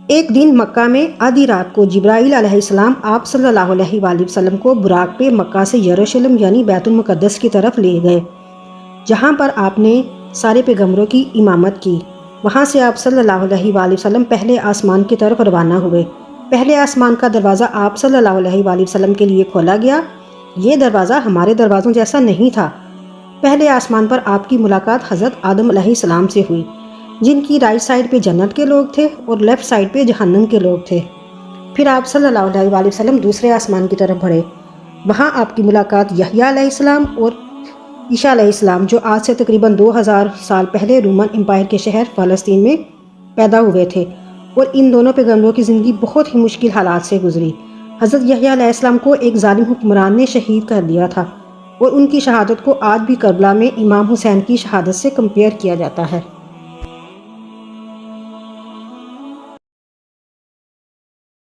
ایک دن مکہ میں آدھی رات کو جبرائیل علیہ السلام آپ صلی اللہ علیہ وآلہ وسلم کو براق پہ مکہ سے یروشلم یعنی بیت المقدس کی طرف لے گئے، جہاں پر آپ نے سارے پیغمبروں کی امامت کی۔ وہاں سے آپ صلی اللہ علیہ وآلہ وسلم پہلے آسمان کی طرف روانہ ہوئے۔ پہلے آسمان کا دروازہ آپ صلی اللہ علیہ وآلہ وسلم کے لیے کھولا گیا۔ یہ دروازہ ہمارے دروازوں جیسا نہیں تھا۔ پہلے آسمان پر آپ کی ملاقات حضرت آدم علیہ السلام سے ہوئی، جن کی رائٹ سائڈ پہ جنت کے لوگ تھے اور لیفٹ سائڈ پہ جہنم کے لوگ تھے۔ پھر آپ صلی اللہ علیہ وآلہ وسلم دوسرے آسمان کی طرف بڑھے۔ وہاں آپ کی ملاقات یحییٰ علیہ السلام اور عیسیٰ علیہ السلام، جو آج سے تقریباً 2000 سال پہلے رومن امپائر کے شہر فلسطین میں پیدا ہوئے تھے، اور ان دونوں پیغمبروں کی زندگی بہت ہی مشکل حالات سے گزری۔ حضرت یحییٰ علیہ السلام کو ایک ظالم حکمران نے شہید کر دیا تھا، اور ان کی شہادت کو آج بھی کربلا میں امام حسین کی شہادت سے کمپیئر کیا جاتا ہے۔